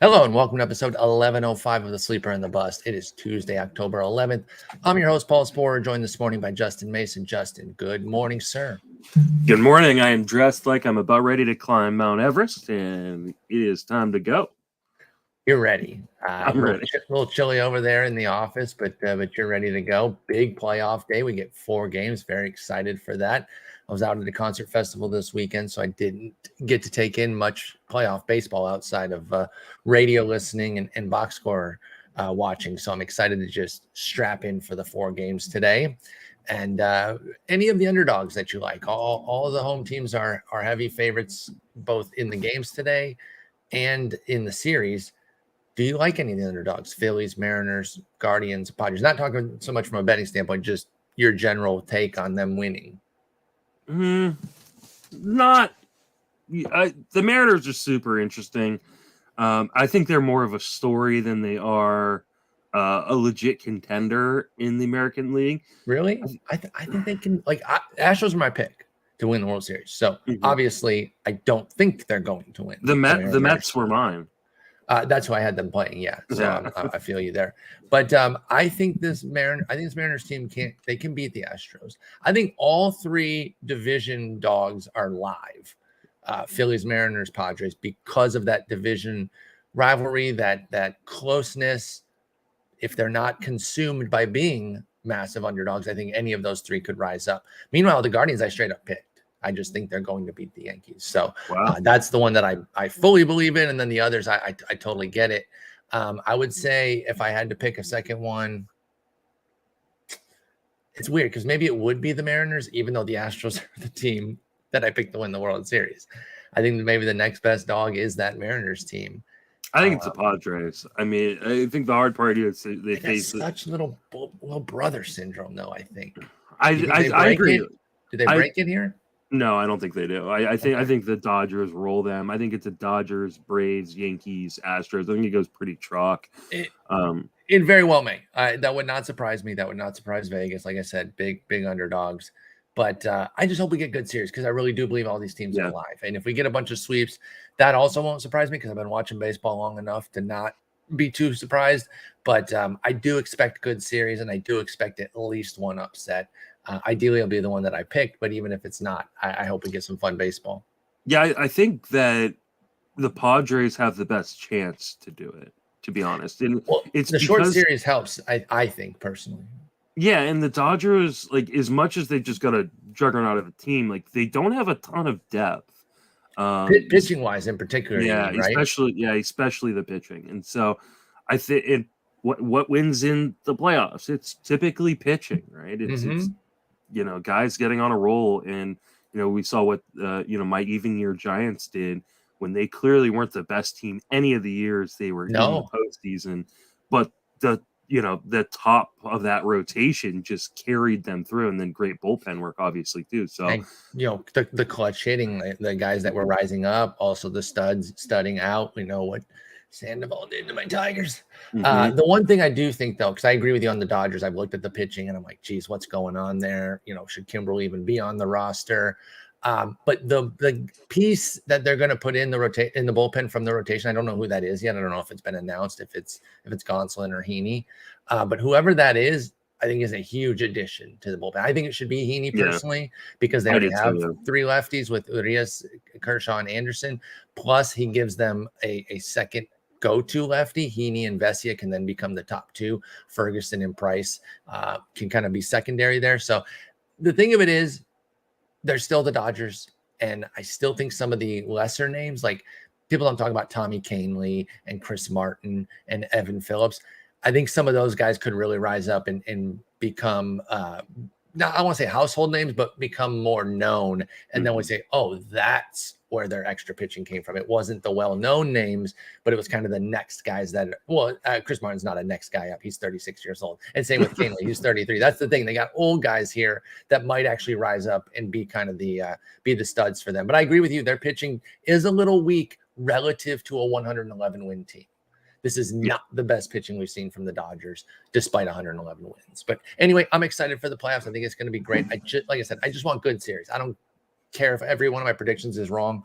Hello and welcome to episode 1105 of The Sleeper and the Bust. It is Tuesday, October 11th. I'm your host, Paul Sporer, joined this morning by Justin Mason. Justin, good morning, sir. Good morning. I am dressed like I'm about ready to climb Mount Everest, and it is time to go. You're ready. I'm ready. A little chilly over there in the office, but you're ready to go. Big playoff day. We get 4 games. Very excited for that. I was out at the concert festival this weekend, so I didn't get to take in much playoff baseball outside of radio listening and box score watching. So I'm excited to just strap in for the 4 games today. And any of the underdogs that you like, all of the home teams are heavy favorites, both in the games today and in the series. Do you like any of the underdogs? Phillies, Mariners, Guardians, Padres? Not talking so much from a betting standpoint, just your general take on them winning. Not. The Mariners are super interesting. I think they're more of a story than they are a legit contender in the American League. Really? I think they can. Astros are my pick to win the World Series. So obviously, I don't think they're going to win. The Mets were mine. That's why I had them playing. Yeah, so I feel you there. But I think this Mariners team can beat the Astros. I think all 3 division dogs are live. Phillies, Mariners, Padres, because of that division rivalry, that closeness. If they're not consumed by being massive underdogs, I think any of those 3 could rise up. Meanwhile, the Guardians, I straight up picked. I just think they're going to beat the Yankees. So that's the one that I fully believe in. And then the others, I totally get it. I would say if I had to pick a second one, it's weird because maybe it would be the Mariners, even though the Astros are the team that I picked to win the World Series. I think maybe the next best dog is that Mariners team. I think it's the Padres. I mean, I think the hard part is they face such little brother syndrome, though. I think. I agree. Did they break it here? No, I don't think they do. I think the Dodgers roll them. I think it's a Dodgers, Braves, Yankees, Astros. I think it goes pretty chalk. It very well may. That would not surprise me. That would not surprise Vegas. Like I said, big underdogs. But I just hope we get good series because I really do believe all these teams are alive. And if we get a bunch of sweeps, that also won't surprise me because I've been watching baseball long enough to not be too surprised. But I do expect good series, and I do expect at least one upset. Ideally, it'll be the one that I picked, but even if it's not, I hope we get some fun baseball. Yeah, I think that the Padres have the best chance to do it, to be honest. And it's the short series helps, I think, personally. Yeah, and the Dodgers, like, as much as they just got a juggernaut of a team, like, they don't have a ton of depth. Pitching-wise in particular, right? especially the pitching. And so I think what wins in the playoffs, it's typically pitching, right? It's guys getting on a roll. And, we saw what, my even year Giants did when they clearly weren't the best team any of the years they were in the postseason. But the top of that rotation just carried them through, and then great bullpen work, obviously, too. So, and, the clutch hitting, the guys that were rising up, also the studding out. We know what Sandoval did to my Tigers. The one thing I do think, though, because I agree with you on the Dodgers, I've looked at the pitching and I'm like, geez, what's going on there? Should Kimbrel even be on the roster? But the piece that they're going to put in the bullpen from the rotation, I don't know who that is yet. I don't know if it's been announced, if it's Gonsolin or Heaney. But whoever that is, I think is a huge addition to the bullpen. I think it should be Heaney personally, because they already have 3 lefties with Urias, Kershaw, and Anderson. Plus, he gives them a second go-to lefty. Heaney and Vesia can then become the top 2. Ferguson and Price can kind of be secondary there. So the thing of it is, they're still the Dodgers, and I still think some of the lesser names, like people don't talk about Tommy Kahnle and Chris Martin and Evan Phillips. I think some of those guys could really rise up and become, not I want to say household names, but become more known. And then we say, oh, that's where their extra pitching came from. It wasn't the well-known names, but it was kind of the next guys Chris Martin's not a next guy up. He's 36 years old. And same with Kahnle. He's 33. That's the thing. They got old guys here that might actually rise up and be kind of be the studs for them. But I agree with you. Their pitching is a little weak relative to a 111 win team. This is not the best pitching we've seen from the Dodgers, despite 111 wins. But anyway, I'm excited for the playoffs. I think it's going to be great. Like I said, I just want good series. I don't care if every one of my predictions is wrong.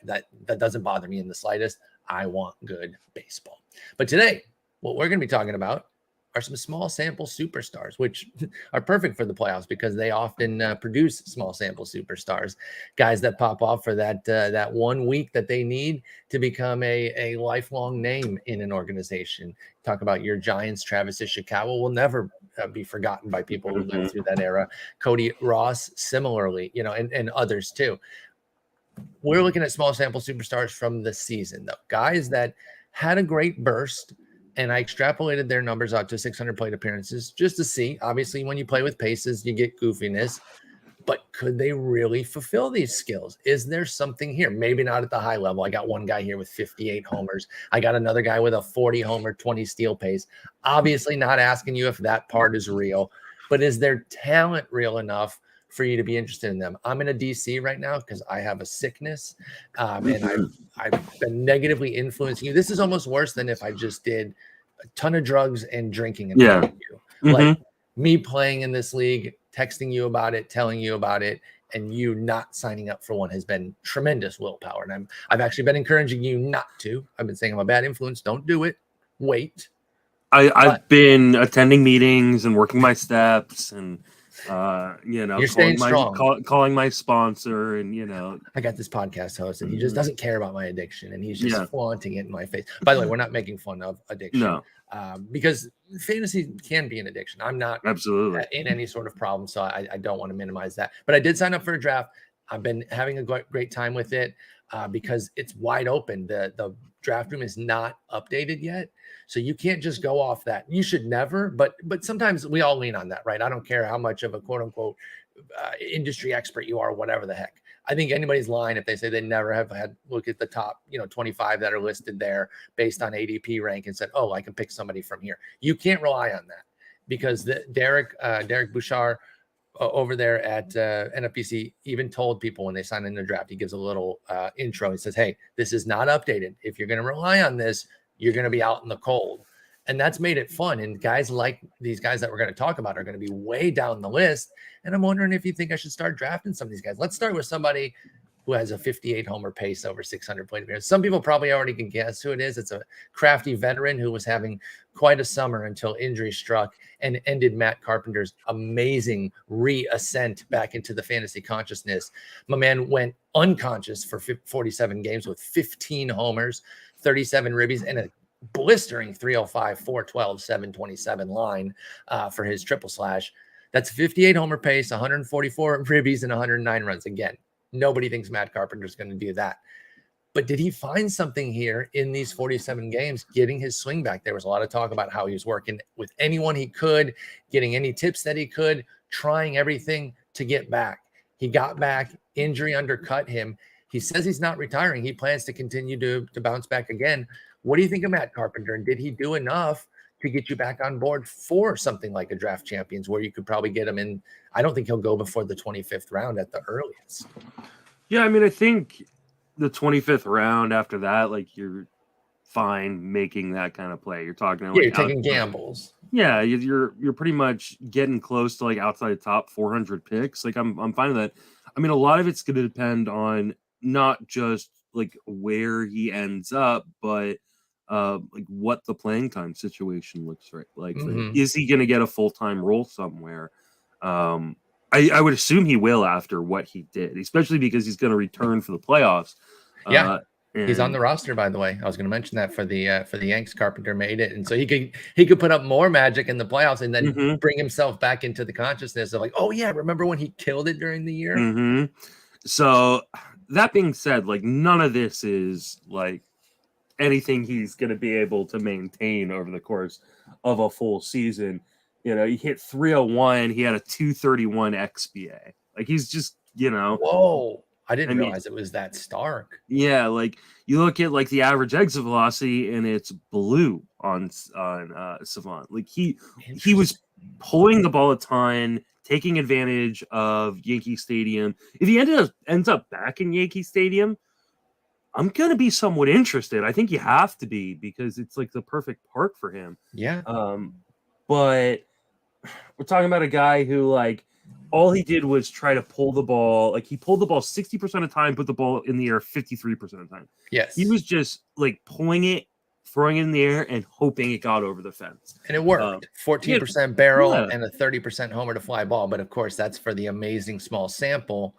That doesn't bother me in the slightest. I want good baseball. But today, what we're going to be talking about are some small sample superstars, which are perfect for the playoffs because they often produce small sample superstars, guys that pop off for that 1 week that they need to become a lifelong name in an organization. Talk about your Giants. Travis Ishikawa will never be forgotten by people who lived through that era. Cody Ross, similarly, and others too. We're looking at small sample superstars from the season, though, guys that had a great burst. And I extrapolated their numbers out to 600 plate appearances just to see. Obviously, when you play with paces, you get goofiness. But could they really fulfill these skills? Is there something here? Maybe not at the high level. I got one guy here with 58 homers. I got another guy with a 40 homer, 20 steal pace. Obviously, not asking you if that part is real. But is their talent real enough for you to be interested in them? I'm in a DC right now because I have a sickness, and I've been negatively influencing you. This is almost worse than if I just did a ton of drugs and drinking and you. Like me playing in this league, texting you about it, telling you about it, and you not signing up for one has been tremendous willpower. And I've actually been encouraging you not to. I've been saying I'm a bad influence. Don't do it. Wait. I've been attending meetings and working my steps and you're staying strong. Calling my sponsor, and I got this podcast host, and he just doesn't care about my addiction, and he's just flaunting it in my face. By the way, we're not making fun of addiction, because fantasy can be an addiction. I'm not absolutely in any sort of problem, so I don't want to minimize that. But I did sign up for a draft. I've been having a great time with it because it's wide open. The draft room is not updated yet. So you can't just go off that. You should never, but sometimes we all lean on that, right? I don't care how much of a quote unquote industry expert you are, whatever the heck. I think anybody's lying if they say they never have had look at the top, 25 that are listed there based on ADP rank and said, oh, I can pick somebody from here. You can't rely on that because Derek Bouchard over there at NFPC even told people when they sign in the draft, he gives a little intro. He says, hey, this is not updated. If you're going to rely on this, you're going to be out in the cold. And that's made it fun. And guys like these guys that we're going to talk about are going to be way down the list. And I'm wondering if you think I should start drafting some of these guys. Let's start with somebody who has a 58 homer pace over 600 plate appearances. Some people probably already can guess who it is. It's a crafty veteran who was having quite a summer until injury struck and ended Matt Carpenter's amazing reascent back into the fantasy consciousness. My man went unconscious for 47 games with 15 homers, 37 ribbies, and a blistering 305, 412, 727 line for his triple slash. That's 58 homer pace, 144 ribbies, and 109 runs. Again, nobody thinks Matt Carpenter is going to do that. But did he find something here in these 47 games, getting his swing back? There was a lot of talk about how he was working with anyone he could, getting any tips that he could, trying everything to get back. He got back, injury undercut him. He says he's not retiring. He plans to continue to bounce back again. What do you think of Matt Carpenter? And did he do enough to get you back on board for something like a draft champions where you could probably get him in? I don't think he'll go before the 25th round at the earliest. Yeah, I mean, I think the 25th round after that, like you're fine making that kind of play. You're talking about you're taking gambles. Yeah, you're pretty much getting close to like outside top 400 picks. Like I'm fine with that. I mean, a lot of it's going to depend on not just like where he ends up, but like what the playing time situation looks like. Is he going to get a full-time role somewhere? I would assume he will after what he did, especially because he's going to return for the playoffs. He's on the roster, by the way. I was going to mention that for the Yanks. Carpenter made it, and so he could put up more magic in the playoffs and then bring himself back into the consciousness of like, oh yeah, remember when he killed it during the year? So that being said, like none of this is like anything he's going to be able to maintain over the course of a full season. He hit 301. He had a 231 XBA. Like he's just, Whoa. I didn't realize it was that stark. Yeah. Like you look at like the average exit velocity and it's blue on Savant. Like he was pulling the ball a ton, taking advantage of Yankee Stadium. If he ends up back in Yankee Stadium, I'm going to be somewhat interested. I think you have to be because it's like the perfect park for him. Yeah. But we're talking about a guy who like all he did was try to pull the ball. Like, he pulled the ball 60% of the time, put the ball in the air 53% of the time. Yes. He was just like pulling it, throwing it in the air, and hoping it got over the fence. And it worked. 14% barrel and a 30% homer to fly ball. But of course, that's for the amazing small sample.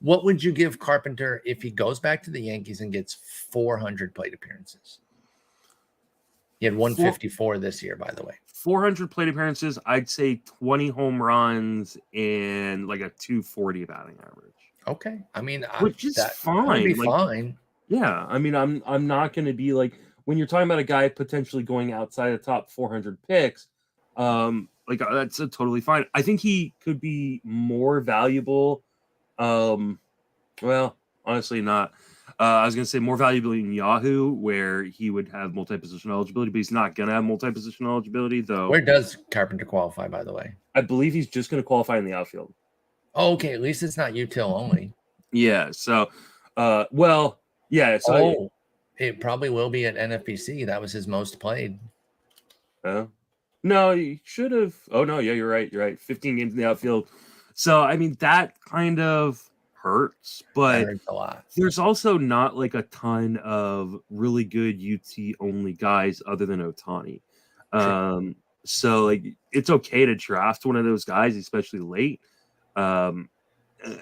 What would you give Carpenter if he goes back to the Yankees and gets 400 plate appearances? He had 154 this year, by the way. 400 plate appearances, I'd say 20 home runs and like a 240 batting average. Okay. I mean, which is fine. That would be fine. Yeah. I mean, I'm not going to be like, when you're talking about a guy potentially going outside the top 400 picks, like that's totally fine. I think he could be more valuable. Well, honestly, not. I was going to say more valuable in Yahoo, where he would have multi-position eligibility, but he's not going to have multi-position eligibility, though. Where does Carpenter qualify, by the way? I believe he's just going to qualify in the outfield. Oh, okay. At least it's not util only. Yeah. So, well, yeah. So it probably will be at NFBC. That was his most played. No, he should have. Oh, no. Yeah, you're right. You're right. 15 games in the outfield. So, I mean, that kind of hurts, but hurts a lot. There's also not like a ton of really good UT only guys other than Ohtani. So like it's okay to draft one of those guys, especially late. And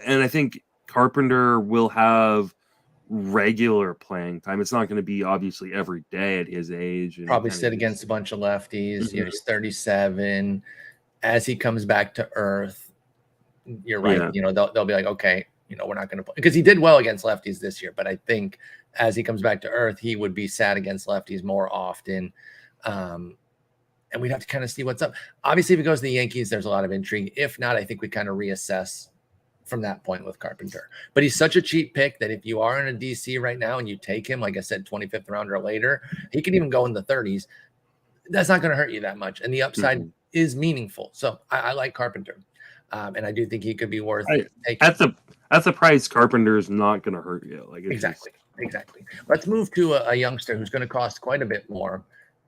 I think Carpenter will have regular playing time. It's not going to be obviously every day at his age. And probably sit against a bunch of lefties. Mm-hmm. You know, he's 37. As he comes back to earth, you're right. Yeah. You know, they'll be like, okay, you know, we're not going to play, because he did well against lefties this year. But I think as he comes back to earth, he would be sad against lefties more often. And we'd have to kind of see what's up. Obviously, if he goes to the Yankees, there's a lot of intrigue. If not, I think we kind of reassess from that point with Carpenter. But he's such a cheap pick that if you are in a DC right now and you take him, like I said, 25th round or later, he can even go in the 30s. That's not going to hurt you that much. And the upside is meaningful. So I like Carpenter. And I do think he could be worth taking. At the price, Carpenter is not going to hurt you. Like exactly. Let's move to a youngster who's going to cost quite a bit more,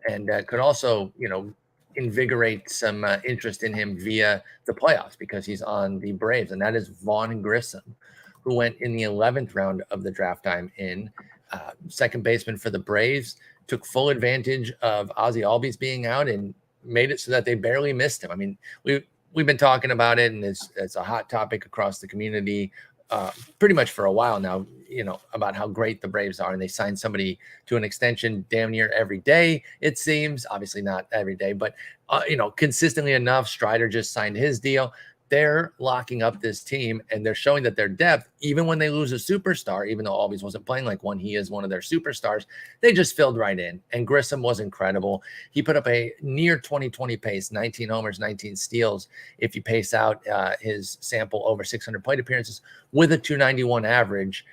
and could also, you know, invigorate some interest in him via the playoffs because he's on the Braves, and that is Vaughn Grissom, who went in the 11th round of the draft time in second baseman for the Braves, took full advantage of Ozzie Albies being out and made it so that they barely missed him. I mean, we've been talking about it, and it's a hot topic across the community pretty much for a while now, you know, about how great the Braves are. And they signed somebody to an extension damn near every day, it seems. Obviously not every day, but, you know, consistently enough. Strider just signed his deal. They're locking up this team, and they're showing that their depth, even when they lose a superstar, even though Albies wasn't playing like one, he is one of their superstars, they just filled right in. And Grissom was incredible. He put up a near 2020 pace, 19 homers, 19 steals. If you pace out his sample over 600 plate appearances with a 291 average,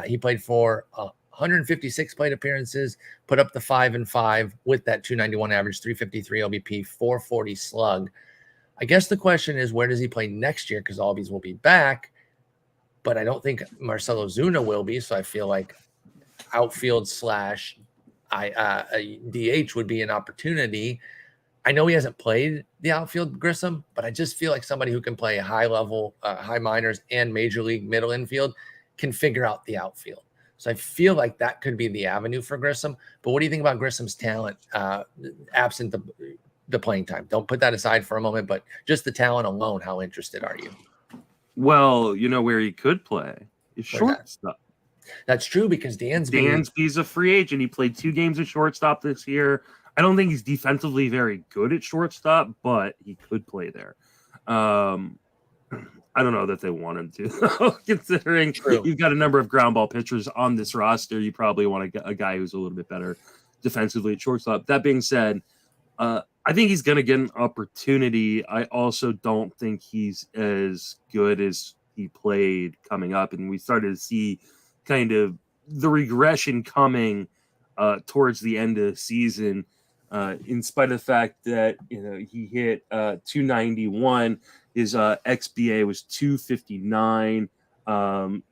he played for 156 plate appearances, put up the 5-5 with that 291 average, 353 OBP, 440 slug. I guess the question is, where does he play next year? Because Albies will be back, but I don't think Marcelo Zuna will be. So I feel like outfield / DH would be an opportunity. I know he hasn't played the outfield, Grissom, but I just feel like somebody who can play high level, high minors and major league middle infield can figure out the outfield. So I feel like that could be the avenue for Grissom. But what do you think about Grissom's talent absent the playing time? Don't put that aside for a moment, but just the talent alone, how interested are you? Well, you know where he could play is shortstop. That's true, because Dansby's a free agent. He played 2 games at shortstop this year. I don't think he's defensively very good at shortstop, but he could play there. I don't know that they want him to, considering you've got a number of ground ball pitchers on this roster. You probably want a guy who's a little bit better defensively at shortstop. That being said, I think he's going to get an opportunity. I also don't think he's as good as he played coming up. And we started to see kind of the regression coming towards the end of the season, in spite of the fact that, you know, he hit 291. His XBA was 259.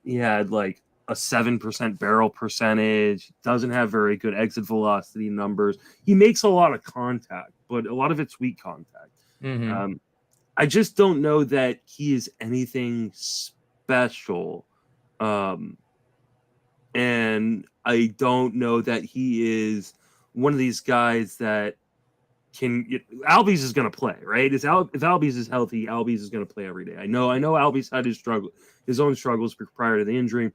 He had like a 7% barrel percentage, doesn't have very good exit velocity numbers. He makes a lot of contact, but a lot of it's weak contact. I just don't know that he is anything special. And I don't know that he is one of these guys that can. Albies is going to play, right? If Albies is healthy, Albies is going to play every day. I know Albies had his own struggles prior to the injury,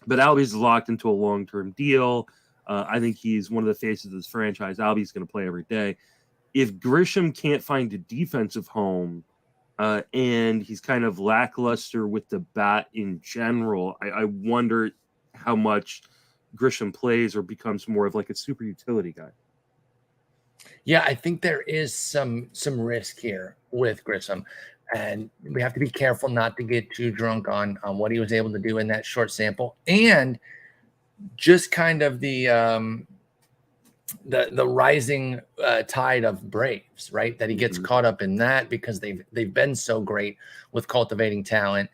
but Albies is locked into a long-term deal. I think he's one of the faces of this franchise. Albies is going to play every day. If Grissom can't find a defensive home, and he's kind of lackluster with the bat in general, I wonder how much Grissom plays or becomes more of like a super utility guy. Yeah, I think there is some risk here with Grissom, and we have to be careful not to get too drunk on what he was able to do in that short sample, and just kind of the rising tide of Braves, right? That he gets caught up in that because they've been so great with cultivating talent.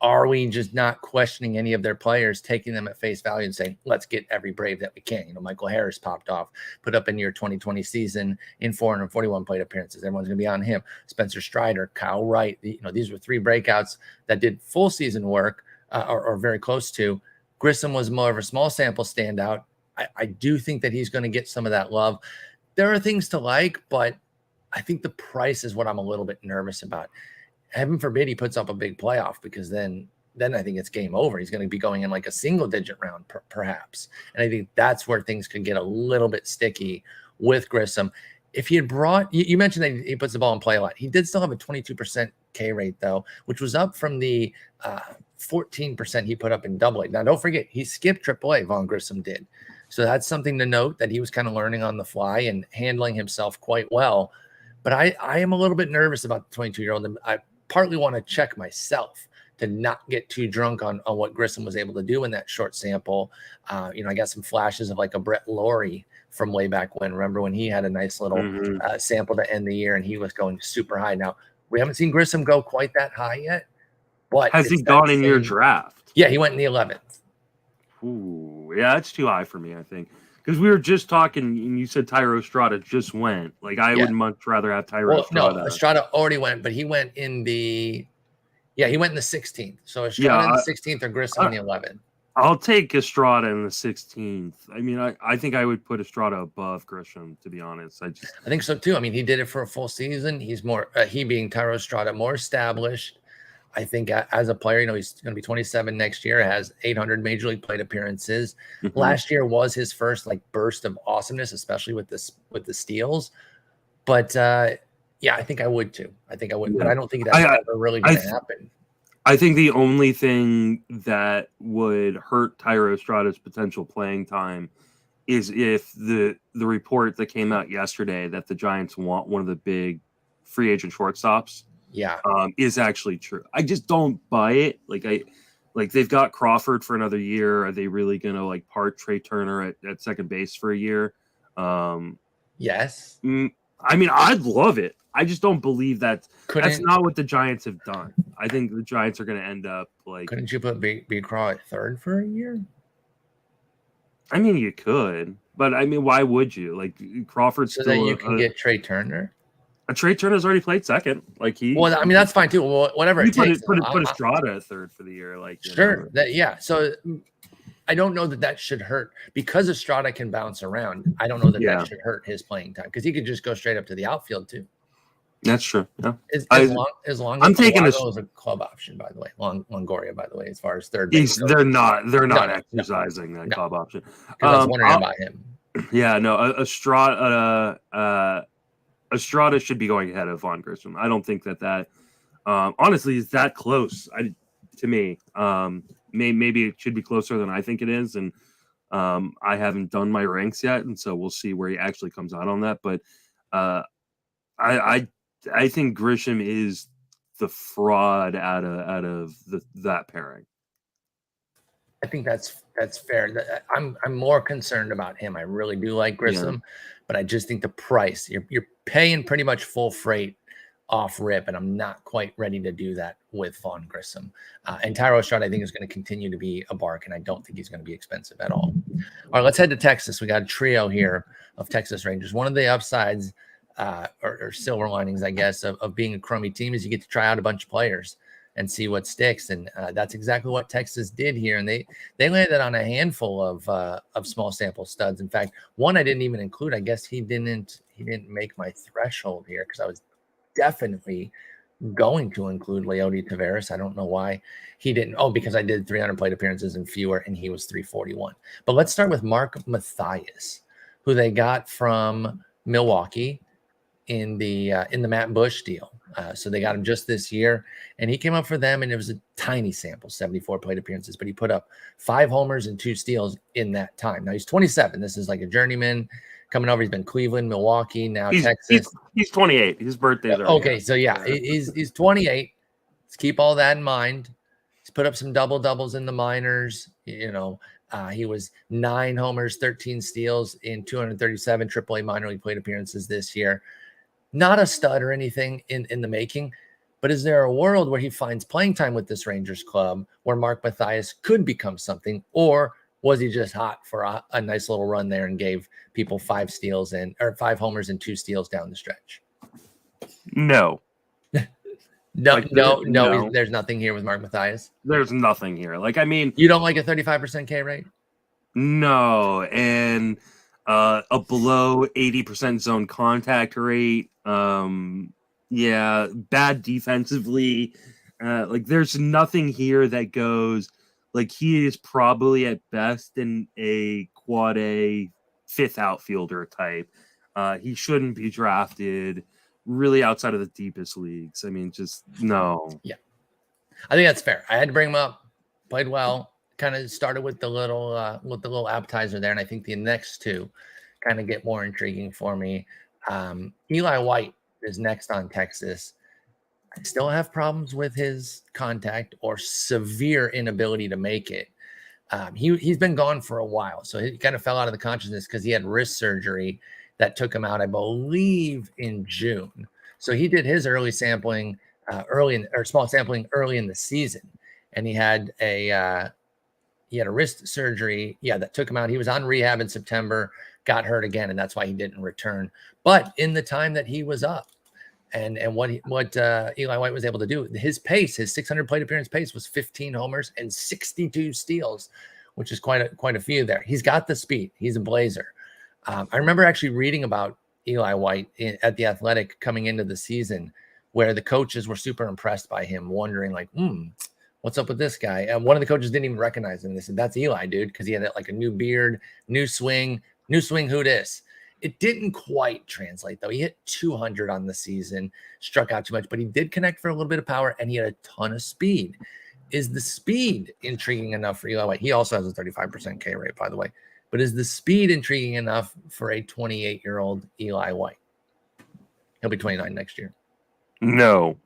Are we just not questioning any of their players, taking them at face value and saying, let's get every Brave that we can? You know, Michael Harris popped off, put up in your 2020 season in 441 plate appearances. Everyone's going to be on him. Spencer Strider, Kyle Wright. You know, these were three breakouts that did full season work or very close to. Grissom was more of a small sample standout. I do think that he's going to get some of that love. There are things to like, but I think the price is what I'm a little bit nervous about. Heaven forbid he puts up a big playoff, because then I think it's game over. He's going to be going in like a single digit round perhaps. And I think that's where things could get a little bit sticky with Grissom. If he had brought, you mentioned that he puts the ball in play a lot. He did still have a 22% K rate though, which was up from the 14% he put up in AA. Now don't forget, he skipped AAA, Vaughn Grissom did. So that's something to note, that he was kind of learning on the fly and handling himself quite well. But I am a little bit nervous about the 22-year-old. And I partly want to check myself to not get too drunk on what Grissom was able to do in that short sample. You know, I got some flashes of like a Brett Laurie from way back when. Remember when he had a nice little sample to end the year and he was going super high. Now, we haven't seen Grissom go quite that high yet. But has he gone in your draft? Yeah, he went in the 11th. Ooh, yeah, that's too high for me, I think. Because we were just talking, and you said Thairo Estrada just went. Like, I would much rather have Thairo Estrada. No, Estrada already went, but he went in the 16th. So Estrada in the 16th or Grissom in the 11th. I'll take Estrada in the 16th. I mean, I think I would put Estrada above Grissom, to be honest. I think so too. I mean, he did it for a full season. He's more, he being Thairo Estrada, more established. I think as a player, you know, he's going to be 27 next year, has 800 major league plate appearances. Last year was his first like burst of awesomeness, especially with the steals. But yeah, I think I would too. I think I would, but I don't think that's ever really going to happen. I think the only thing that would hurt Thairo Estrada's potential playing time is if the report that came out yesterday that the Giants want one of the big free agent shortstops. Yeah, is actually true. I just don't buy it. Like they've got Crawford for another year. Are they really gonna like part Trey Turner at second base for a year? Yes. I mean, I'd love it. I just don't believe that's not what the Giants have done. I think the Giants are gonna end up like. Couldn't you put B. Craw at third for a year? I mean, you could, but I mean, why would you? Like Crawford's so that you can get Trey Turner. Trey Turner's already played second. Like well, I mean, that's fine too. Well, whatever it takes. Put Estrada at third for the year. Like sure, So I don't know that should hurt because Estrada can bounce around. I don't know that should hurt his playing time because he could just go straight up to the outfield too. That's true. Yeah. As long as I'm taking this is a club option, by the way. Longoria, by the way, as far as third base. They're not exercising that club option. I was wondering about him. Yeah, no, Estrada should be going ahead of Vaughn Grissom. I don't think that honestly is that close to me. Maybe it should be closer than I think it is, and I haven't done my ranks yet, and so we'll see where he actually comes out on that. But I think Grissom is the fraud out of that pairing. I think that's fair. I'm more concerned about him. I really do like Grissom, but I just think the price you're paying pretty much full freight off rip, and I'm not quite ready to do that with Vaughn Grissom. And Thairo Estrada, I think, is going to continue to be a bark, and I don't think he's going to be expensive at all. All right, let's head to Texas. We got a trio here of Texas Rangers. One of the upsides or silver linings, I guess, of being a crummy team is you get to try out a bunch of players and see what sticks. And that's exactly what Texas did here. And they landed on a handful of small sample studs. In fact, one I didn't even include. I guess he didn't make my threshold here because I was definitely going to include Leody Taveras. I don't know why he didn't. Oh, because I did 300 plate appearances and fewer, and he was 341. But let's start with Mark Mathias, who they got from Milwaukee in the Matt Bush deal. So they got him just this year, and he came up for them, and it was a tiny sample, 74 plate appearances, but he put up 5 homers and 2 steals in that time. Now he's 27. This is like a journeyman coming over. He's been Cleveland, Milwaukee, now Texas. He's 28. His birthday's already. Okay, so yeah, he's 28. Let's keep all that in mind. He's put up some doubles in the minors. He was 9 homers, 13 steals in 237 AAA minor league plate appearances this year. Not a stud or anything in the making, but is there a world where he finds playing time with this Rangers club where Mark Mathias could become something, or was he just hot for a nice little run there and gave people 5 homers and 2 steals down the stretch? No. No. There's nothing here with Mark Mathias. There's nothing here. You don't like a 35% K rate? No, and a below 80% zone contact rate. Yeah, bad defensively. There's nothing here that goes. He is probably at best in a quad A 5th outfielder type. He shouldn't be drafted really outside of the deepest leagues. I mean, just no. Yeah, I think that's fair. I had to bring him up. Played well. Kind of started with the little appetizer there, and I think the next 2 kind of get more intriguing for me. Eli White is next on Texas. I still have problems with his contact or severe inability to make it. He's been gone for a while, so he kind of fell out of the consciousness because he had wrist surgery that took him out, I believe, in June. So he did his early sampling, small sampling early in the season, and he had a wrist surgery, that took him out. He was on rehab in September, got hurt again, and that's why he didn't return. But in the time that he was up, and what Eli White was able to do, his 600 plate appearance pace was 15 homers and 62 steals, which is quite a few there. He's got the speed. He's a blazer. I remember actually reading about Eli White at The Athletic coming into the season, where the coaches were super impressed by him, wondering what's up with this guy? And one of the coaches didn't even recognize him. They said, "That's Eli, dude," because he had a new beard, new swing, who dis? It didn't quite translate, though. He hit 200 on the season, struck out too much, but he did connect for a little bit of power, and he had a ton of speed. Is the speed intriguing enough for Eli White? He also has a 35% K rate, by the way. But is the speed intriguing enough for a 28-year-old Eli White? He'll be 29 next year. No.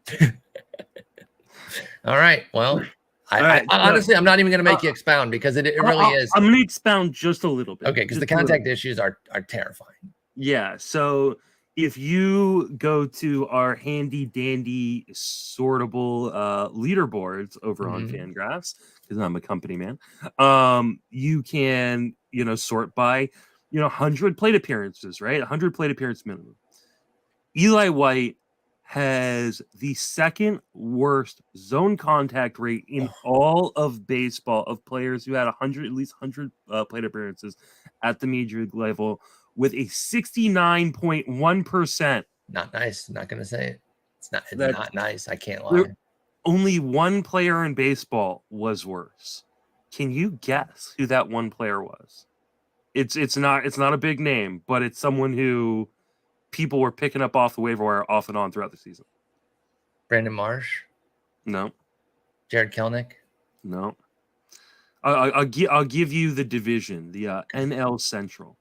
All right. Well, I honestly, I'm not even going to make you expound because it really is. I'm going to expound just a little bit. Okay, because the contact issues are terrifying. Yeah. So if you go to our handy dandy sortable leaderboards over on Fangraphs, because I'm a company man, you can sort by 100 plate appearances, right? 100 plate appearance minimum. Eli White has the second worst zone contact rate in all of baseball of players who had at least 100 plate appearances at the major league level, with a 69.1%. Not nice. Not going to say it. It's not nice. I can't lie. Only one player in baseball was worse. Can you guess who that one player was? It's not a big name, but it's someone who people were picking up off the waiver wire off and on throughout the season. Brandon Marsh? No. Jared Kelenic? No. I'll give you the division, the NL Central.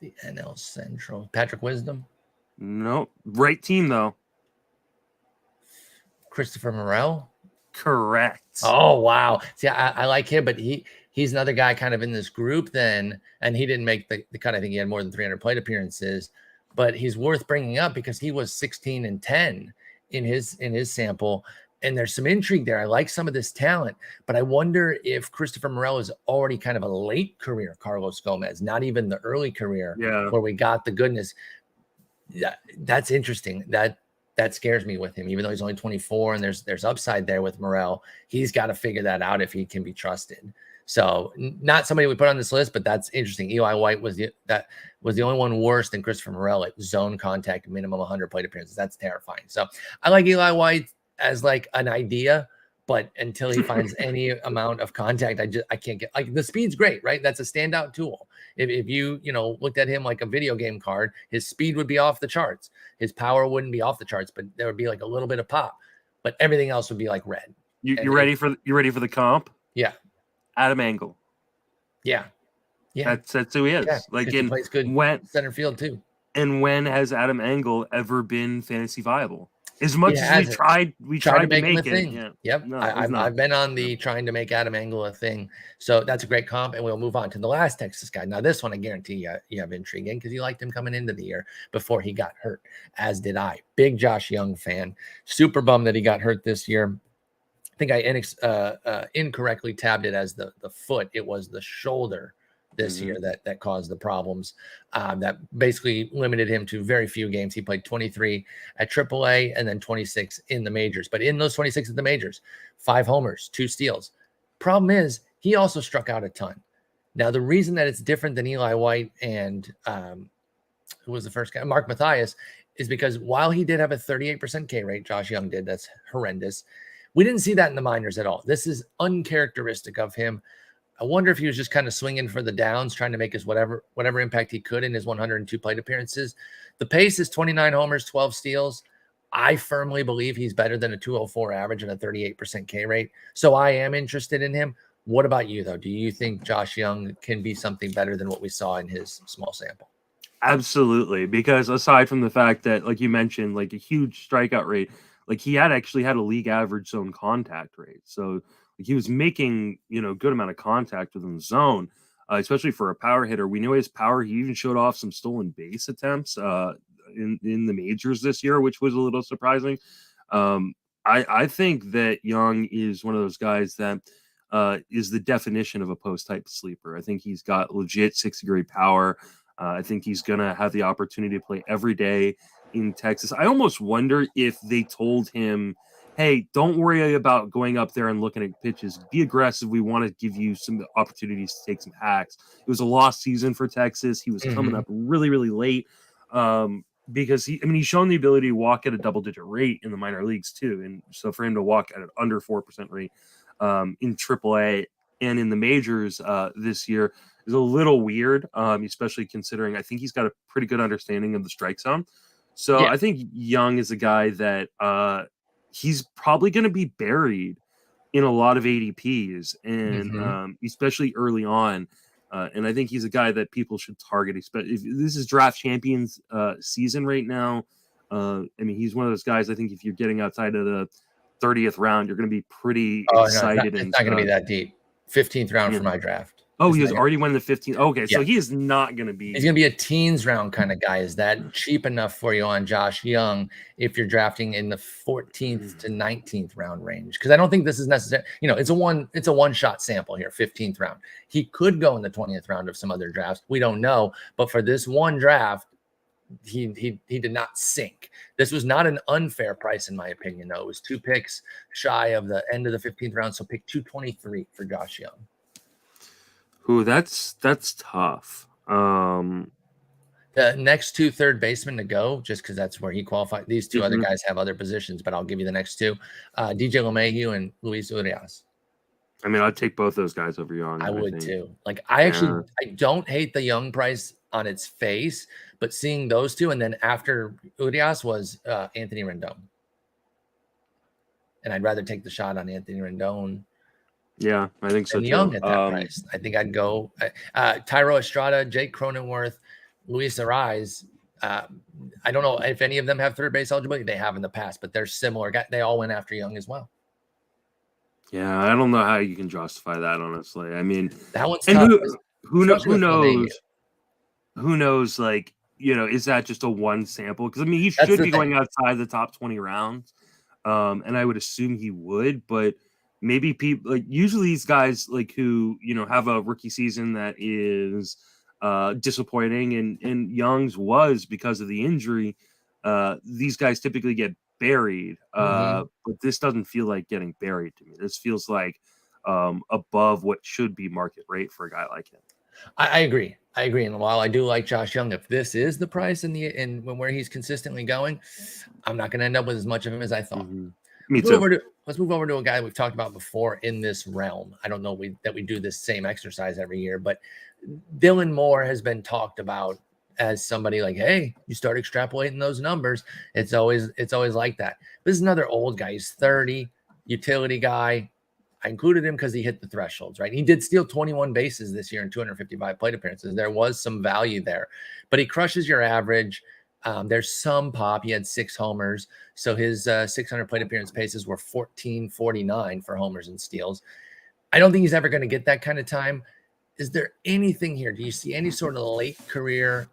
The NL Central. Patrick Wisdom? No. Right team, though. Christopher Morel? Correct. Oh, wow. See, I like him, but he's another guy kind of in this group then, and he didn't make the cut. I think he had more than 300 plate appearances, but he's worth bringing up because he was 16-10 in his sample. and there's some intrigue there. I like some of this talent, but I wonder if Christopher Morel is already kind of a late career Carlos Gomez, not even the early career where we got the goodness. That's interesting. That scares me with him, even though he's only 24 and there's upside there with Morel. He's got to figure that out if he can be trusted. So not somebody we put on this list, but that's interesting. Eli White was the only one worse than Christopher Morel at zone contact, minimum 100 plate appearances. That's terrifying. So I like Eli White as like an idea, but until he finds any amount of contact, I can't get, like, the speed's great, right? That's a standout tool. If you looked at him like a video game card, his speed would be off the charts. His power wouldn't be off the charts, but there would be like a little bit of pop, but everything else would be like red. You ready for the comp? Yeah. Adam Engel. Yeah. That's who he is. Yeah, like, he plays good center field too. And when has Adam Engel ever been fantasy viable? As much as we tried to make him a thing. Yeah. Yep. No, I've been on the trying to make Adam Engel a thing. So that's a great comp. And we'll move on to the last Texas guy. Now, this one, I guarantee you have intrigue in, because you liked him coming into the year before he got hurt, as did I. Big Josh Jung fan. Super bummed that he got hurt this year. I think I incorrectly tabbed it as the foot. It was the shoulder this year that caused the problems, that basically limited him to very few games. He played 23 at AAA and then 26 in the majors. But in those 26 at the majors, 5 homers, 2 steals. Problem is, he also struck out a ton. Now, the reason that it's different than Eli White and who was the first guy, Mark Mathias, is because while he did have a 38% K rate, Josh Jung did, that's horrendous. We didn't see that in the minors at all. This is uncharacteristic of him. I wonder if he was just kind of swinging for the downs, trying to make his whatever impact he could in his 102 plate appearances. The pace is 29 homers, 12 steals. I firmly believe he's better than a 204 average and a 38% K rate. So I am interested in him. What about you, though? Do you think Josh Jung can be something better than what we saw in his small sample? Absolutely. Because aside from the fact that, like you mentioned, like a huge strikeout rate, like he actually had a league average zone contact rate. So he was making, good amount of contact within the zone, especially for a power hitter. We know his power. He even showed off some stolen base attempts in the majors this year, which was a little surprising. I think that Jung is one of those guys that is the definition of a post-type sleeper. I think he's got legit 60-degree power. I think he's going to have the opportunity to play every day in Texas. I almost wonder if they told him, hey, don't worry about going up there and looking at pitches. Be aggressive. We want to give you some opportunities to take some hacks. It was a lost season for Texas. He was coming up really, really late because he's shown the ability to walk at a double-digit rate in the minor leagues too. And so for him to walk at an under 4% rate in AAA and in the majors this year is a little weird, especially considering I think he's got a pretty good understanding of the strike zone. So I think Jung is a guy that he's probably going to be buried in a lot of ADPs, and especially early on. And I think he's a guy that people should target. If this is draft champions season right now. He's one of those guys. I think if you're getting outside of the 30th round, you're going to be pretty excited. It's not going to be that deep. 15th round for my draft. Oh, he has already won the 15th. Okay, so he is not going to be. He's going to be a teens round kind of guy. Is that cheap enough for you on Josh Jung if you're drafting in the 14th to 19th round range? Because I don't think this is necessary. It's a one shot sample here, 15th round. He could go in the 20th round of some other drafts. We don't know, but for this one draft, he did not sink. This was not an unfair price in my opinion. Though it was 2 picks shy of the end of the 15th round, so pick 223 for Josh Jung. Ooh, that's tough. The next 2 third basemen to go, just because that's where he qualified. These 2 other guys have other positions, but I'll give you the next 2. DJ LeMahieu and Luis Urias. I'd take both those guys over Jung. I would too. Like, I don't hate the Jung price on its face, but seeing those 2, and then after Urias was Anthony Rendon. And I'd rather take the shot on Anthony Rendon. Yeah, I think so and too. Jung at that price. I think I'd go Tyro Estrada, Jake Cronenworth, Luis Ariz. I don't know if any of them have third base eligibility. They have in the past, but they're similar. They all went after Jung as well. Yeah, I don't know how you can justify that, honestly. That one's tough. Who knows? Who knows? Like, is that just a one sample? Because he should be going outside the top 20 rounds. And I would assume he would, but maybe people like usually these guys like who have a rookie season that is disappointing, and Jung's was because of the injury. These guys typically get buried, but this doesn't feel like getting buried to me. This feels like above what should be market rate for a guy like him. I agree. And while I do like Josh Jung, if this is the price and where he's consistently going, I'm not going to end up with as much of him as I thought. Me too. Let's move over to a guy we've talked about before in this realm. I don't know that we do this same exercise every year, but Dylan Moore has been talked about as somebody like, hey, you start extrapolating those numbers. It's always like that. This is another old guy. He's 30, utility guy. I included him because he hit the thresholds, right? He did steal 21 bases this year in 255 plate appearances. There was some value there, but he crushes your average. There's some pop. He had 6 homers. So his 600 plate appearance paces were 1449 for homers and steals. I don't think he's ever going to get that kind of time. Is there anything here? Do you see any sort of late career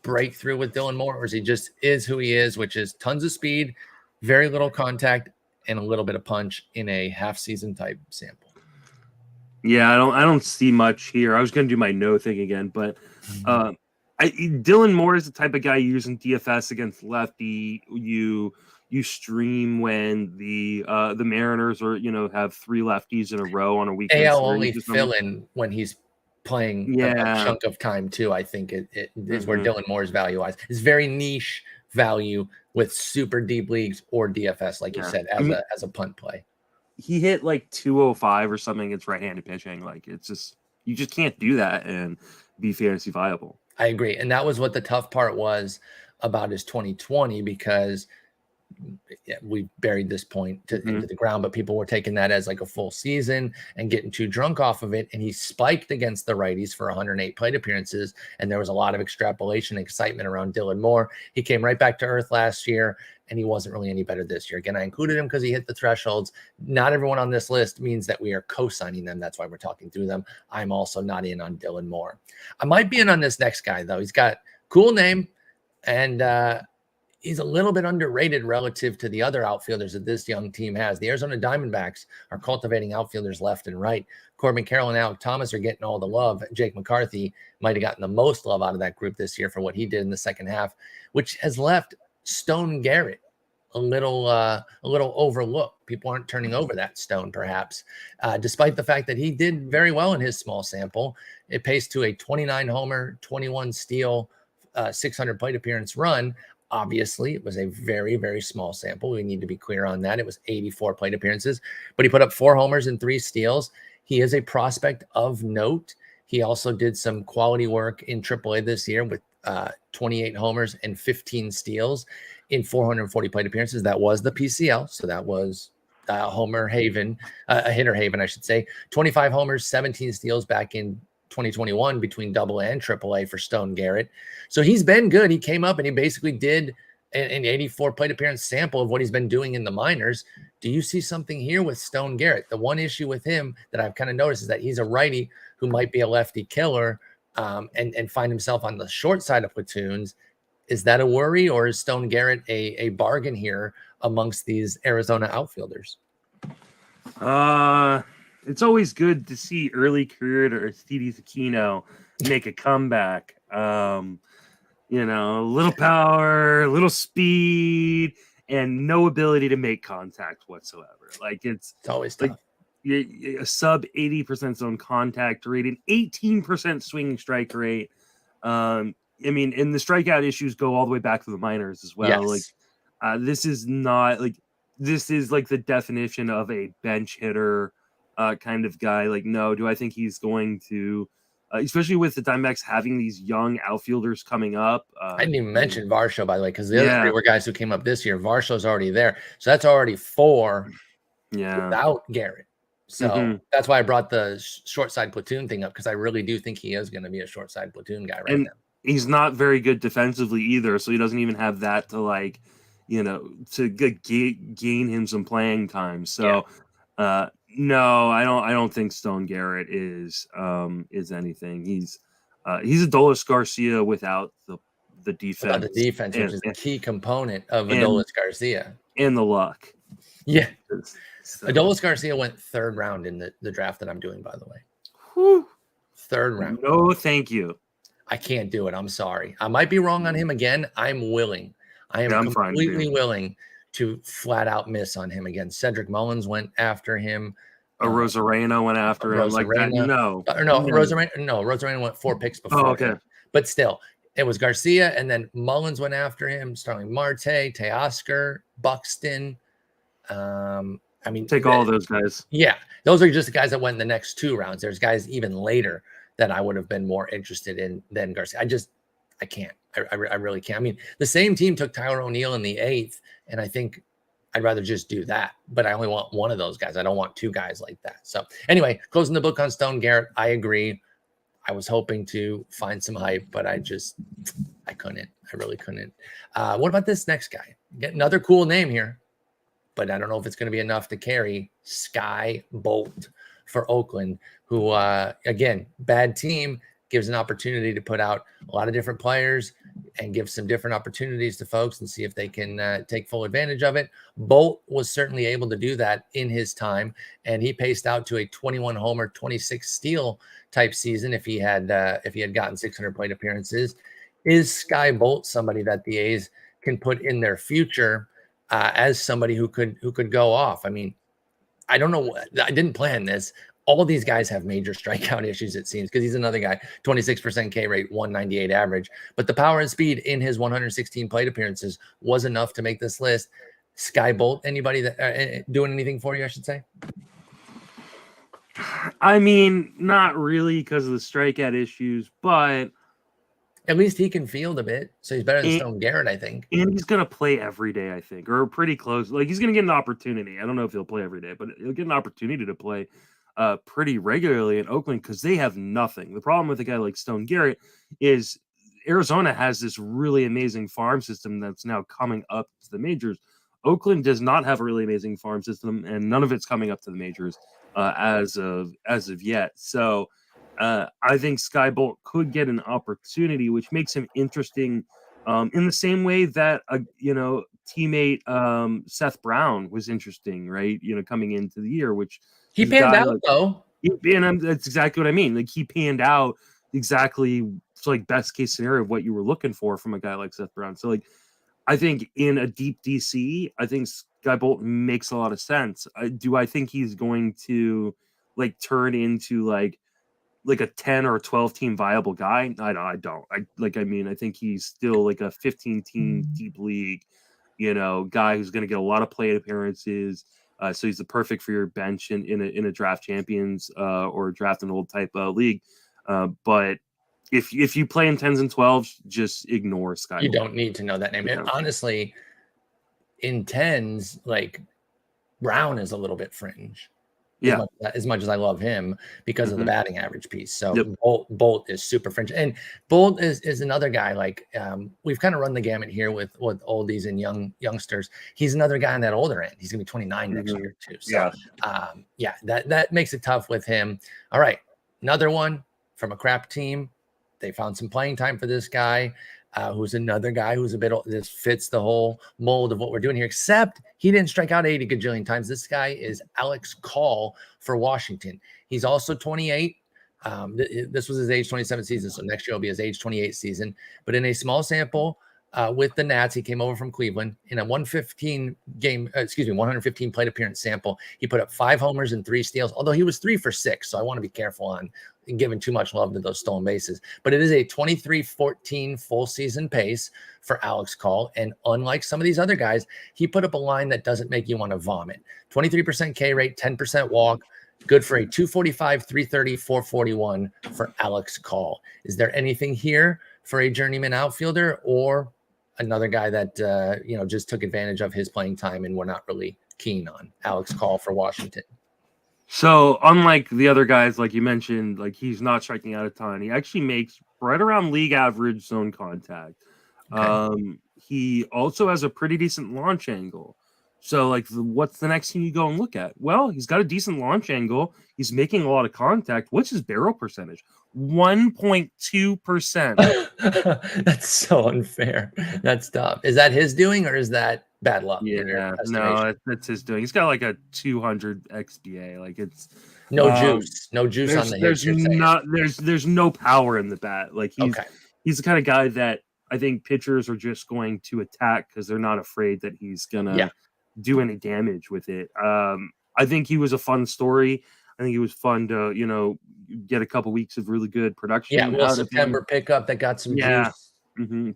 breakthrough with Dylan Moore, or is he just is who he is, which is tons of speed, very little contact, and a little bit of punch in a half season type sample? Yeah, I don't see much here. I was going to do my no thing again, but Dylan Moore is the type of guy using DFS against lefty. You stream when the Mariners are have 3 lefties in a row on a weekend. AL only fill in when he's playing a chunk of time too. I think it is where Dylan Moore's value lies. It's very niche value with super deep leagues or DFS, like you said, as a punt play. He hit like 205 or something against right-handed pitching. Like you just can't do that and be fantasy viable. I agree. And that was what the tough part was about his 2020, because we buried this point into the ground, but people were taking that as like a full season and getting too drunk off of it. And he spiked against the righties for 108 plate appearances. And there was a lot of extrapolation, excitement around Dylan Moore. He came right back to earth last year, and he wasn't really any better this year. Again, I included him because he hit the thresholds. Not everyone on this list means that we are co-signing them. That's why we're talking through them. I'm also not in on Dylan Moore. I might be in on this next guy, though. He's got cool name, and he's a little bit underrated relative to the other outfielders that this young team has. The Arizona Diamondbacks are cultivating outfielders left and right. Corbin Carroll and Alec Thomas are getting all the love. Jake McCarthy might have gotten the most love out of that group this year for what he did in the second half, which has left Stone Garrett a little overlooked. People aren't turning over that stone, perhaps, despite the fact that he did very well in his small sample. It pays to a 29 homer, 21 steal, 600 plate appearance run. Obviously, it was a very, very small sample. We need to be clear on that. It was 84 plate appearances, but he put up 4 homers and 3 steals. He is a prospect of note. He also did some quality work in AAA this year with 28 homers and 15 steals in 440 plate appearances. That was the PCL, so that was homer haven, a hitter haven, I should say. 25 homers, 17 steals back in 2021 between AA and AAA for Stone Garrett. So he's been good. He came up and he basically did an 84 plate appearance sample of what he's been doing in the minors. Do you see something here with Stone Garrett? The one issue with him that I've kind of noticed is that he's a righty who might be a lefty killer and find himself on the short side of platoons. Is that a worry, or is Stone Garrett a bargain here amongst these Arizona outfielders? It's always good to see early career to Aristides Aquino make a comeback. Little power, little speed, and no ability to make contact whatsoever. Like it's always tough. Like a sub 80% zone contact rate, an 18% swinging strike rate. And the strikeout issues go all the way back to the minors as well. Yes. Like this is not like this is like the definition of a bench hitter kind of guy. Like, no, do I think he's going to, especially with the Diamondbacks having these young outfielders coming up? I didn't even mention Varsho, by the way, because the other 3 were guys who came up this year. Varsho's already there. So that's already 4 without Garrett. So that's why I brought the short side platoon thing up, because I really do think he is going to be a short side platoon guy right now. He's not very good defensively either, so he doesn't even have that to to gain him some playing time. So no, I don't think Stone Garrett is anything. He's Adolis Garcia without the defense. Without the defense, which is a key component of Adolis Garcia. And the luck. Yeah. So. Adolis Garcia went 3rd round in the draft that I'm doing, by the way. Whew. 3rd round. No, thank you. I can't do it. I'm sorry. I might be wrong on him again. I'm willing. I am completely willing to flat out miss on him again. Cedric Mullins went after him. Rosarena went after him like that. Rosarena went 4 picks before. Oh, okay. Him. But still, it was Garcia, and then Mullins went after him. Starling Marte, Teoscar, Buxton. I mean, take all those guys. Yeah, those are just the guys that went in the next 2 rounds. There's guys even later that I would have been more interested in than Garcia. I can't. I really can't. I mean, the same team took Tyler O'Neill in the 8th, and I think I'd rather just do that. But I only want one of those guys. I don't want 2 guys like that. So anyway, closing the book on Stone Garrett. I agree. I was hoping to find some hype, but I couldn't. I really couldn't. What about this next guy? Get another cool name here, but I don't know if it's going to be enough to carry. Skye Bolt for Oakland, who, again, bad team, gives an opportunity to put out a lot of different players and give some different opportunities to folks and see if they can take full advantage of it. Bolt was certainly able to do that in his time, and he paced out to a 21 homer, 26 steal type season if he had gotten 600 plate appearances. Is Skye Bolt somebody that the A's can put in their future as somebody who could go off? I mean, I don't know. I didn't plan this. All these guys have major strikeout issues, it seems, because he's another guy, 26% K rate, 198 average. But the power and speed in his 116 plate appearances was enough to make this list. Skye Bolt, anybody that doing anything for you, I should say? I mean, not really because of the strikeout issues, but at least he can field a bit, so he's better than Stone Garrett, I think. And he's going to play every day, I think, or pretty close. Like, he's going to get an opportunity. I don't know if he'll play every day, but he'll get an opportunity to play pretty regularly in Oakland because they have nothing. The problem with a guy like Stone Garrett is Arizona has this really amazing farm system that's now coming up to the majors. Oakland does not have a really amazing farm system, and none of it's coming up to the majors as of yet. So I think Skye Bolt could get an opportunity, which makes him interesting in the same way that teammate Seth Brown was interesting, right? Coming into the year, which he panned out though. And that's exactly what I mean. Like, he panned out exactly like best case scenario of what you were looking for from a guy like Seth Brown. So like, I think in a deep DC, I think Skye Bolt makes a lot of sense. Do I think he's going to like turn into like a 10 or 12 team viable guy? I don't. I think he's still like a 15 team deep league, guy who's going to get a lot of plate appearances. So he's the perfect for your bench in a draft champions or draft and old type league. But if you play in 10s and 12s, just ignore Skye Bolt. You don't need to know that name. And honestly, in 10s, like, Brown is a little bit fringe. Yeah, as much as I love him because of the batting average piece. So Bolt is super French, and Bolt is another guy. Like, we've kind of run the gamut here with oldies and youngsters. He's another guy on that older end. He's gonna be 29 next year too. So that makes it tough with him. All right, another one from a crap team. They found some playing time for this guy. Who's another guy who's a bit old. This fits the whole mold of what we're doing here, except he didn't strike out 80 gajillion times. This guy is Alex Call for Washington. He's also 28. This was his age 27 season, so next year will be his age 28 season. But in a small sample with the Nats, he came over from Cleveland in a 115 plate appearance sample. He put up 5 homers and 3 steals, although he was 3 for 6. So I want to be careful on giving too much love to those stolen bases. But it is a 23-14 full season pace for Alex Call. And unlike some of these other guys, he put up a line that doesn't make you want to vomit. 23% K rate, 10% walk, good for a 245, 330, 441 for Alex Call. Is there anything here for a journeyman outfielder or another guy that just took advantage of his playing time and we're not really keen on? Alex Call for Washington. So unlike the other guys, like you mentioned, like, he's not striking out a ton. He actually makes right around league average zone contact. Okay. He also has a pretty decent launch angle. So like, what's the next thing you go and look at? Well, he's got a decent launch angle. He's making a lot of contact. What's his barrel percentage? 1.2%. That's so unfair. That's tough. Is that his doing or is that bad luck in your Yeah, estimation. no, that's his doing. He's got like a 200 XBA. Like it's No juice on the hits. You're saying there's no power in the bat. Like okay. he's the kind of guy that I think pitchers are just going to attack because they're not afraid that he's gonna do any damage with it. I think he was a fun story. I think he was fun to get a couple weeks of really good production. Yeah, well, September pickup that got some juice.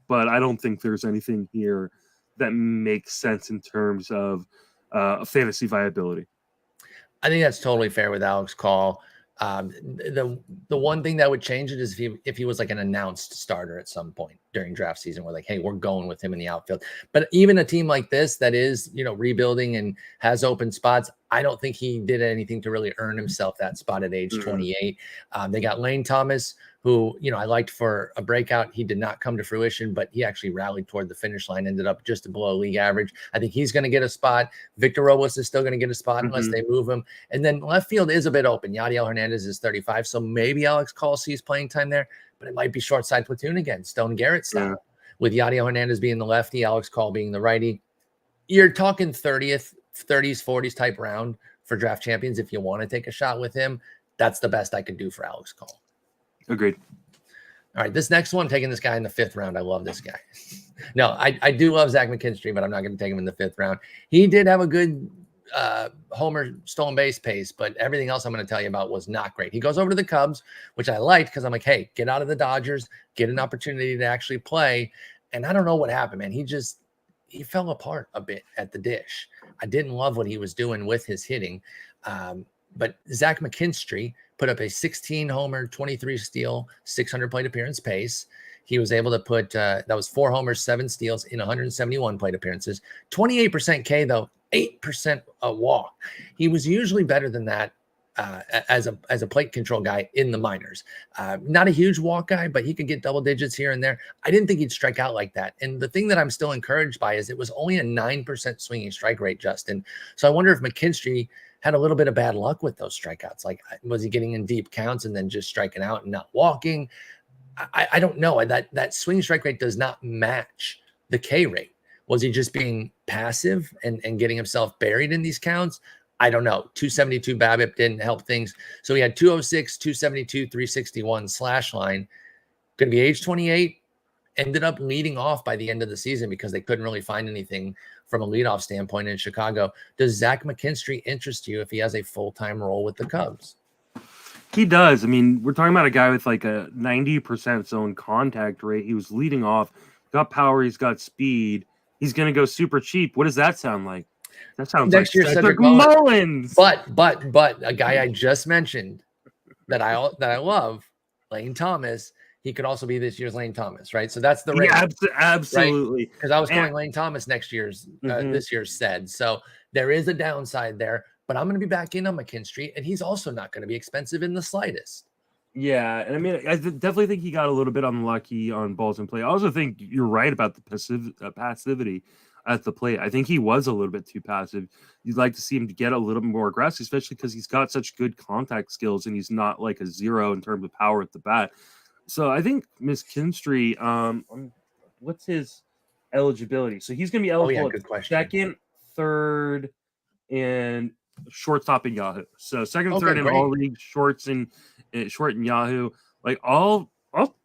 But I don't think there's anything here that makes sense in terms of fantasy viability. I think that's totally fair with Alex Call. The one thing that would change it is if he was like an announced starter at some point during draft season, we're like, hey, we're going with him in the outfield. But even a team like this that is, rebuilding and has open spots, I don't think he did anything to really earn himself that spot at age 28. They got Lane Thomas, who, I liked for a breakout. He did not come to fruition, but he actually rallied toward the finish line, ended up just below league average. I think he's going to get a spot. Victor Robles is still going to get a spot unless they move him. And then left field is a bit open. Yadiel Hernandez is 35, so maybe Alex Call sees playing time there, but it might be short side platoon again, Stone Garrett style, with Yadiel Hernandez being the lefty, Alex Call being the righty. You're talking 30s, 40s type round for draft champions. If you want to take a shot with him, that's the best I could do for Alex Call. Agreed. All right, this next one, taking this guy in the 5th round. I love this guy. No, I do love Zach McKinstry, but I'm not going to take him in the 5th round. He did have a good homer stolen base pace, but everything else I'm going to tell you about was not great. He goes over to the Cubs, which I liked because I'm like, hey, get out of the Dodgers, get an opportunity to actually play. And I don't know what happened, man. He fell apart a bit at the dish. I didn't love what he was doing with his hitting. But Zach McKinstry put up a 16 homer, 23 steal, 600 plate appearance pace. He was able to put, that was 4 homers, 7 steals in 171 plate appearances, 28% K though, 8% a walk. He was usually better than that as a plate control guy in the minors. Not a huge walk guy, but he could get double digits here and there. I didn't think he'd strike out like that. And the thing that I'm still encouraged by is it was only a 9% swinging strike rate, Justin. So I wonder if McKinstry had a little bit of bad luck with those strikeouts. Like, was he getting in deep counts and then just striking out and not walking? I don't know. That swing strike rate does not match the K rate. Was he just being passive and getting himself buried in these counts? I don't know. 272 BABIP didn't help things. So he had 206, 272, 361 slash line. Going to be age 28. Ended up leading off by the end of the season because they couldn't really find anything from a leadoff standpoint in Chicago. Does Zach McKinstry interest you if he has a full-time role with the Cubs? He does. I mean, we're talking about a guy with like a 90% zone contact rate. He was leading off, got power, he's got speed. He's going to go super cheap. What does that sound like? That sounds next like year, Cedric Mullins. But a guy I just mentioned that I love, Lane Thomas. He could also be this year's Lane Thomas, right? So that's the range. Yeah, absolutely. Because I was calling Lane Thomas next year's, this year's said. So there is a downside there, but I'm going to be back in on McKinstry, and he's also not going to be expensive in the slightest. Yeah, and I mean, I definitely think he got a little bit unlucky on balls in play. I also think you're right about the passivity at the plate. I think he was a little bit too passive. You'd like to see him to get a little bit more aggressive, especially because he's got such good contact skills and he's not like a zero in terms of power at the bat. So I think McKinstry, what's his eligibility? So he's going to be eligible at second, third, and shortstop in Yahoo. So second, third, and all league short in Yahoo. Like I'll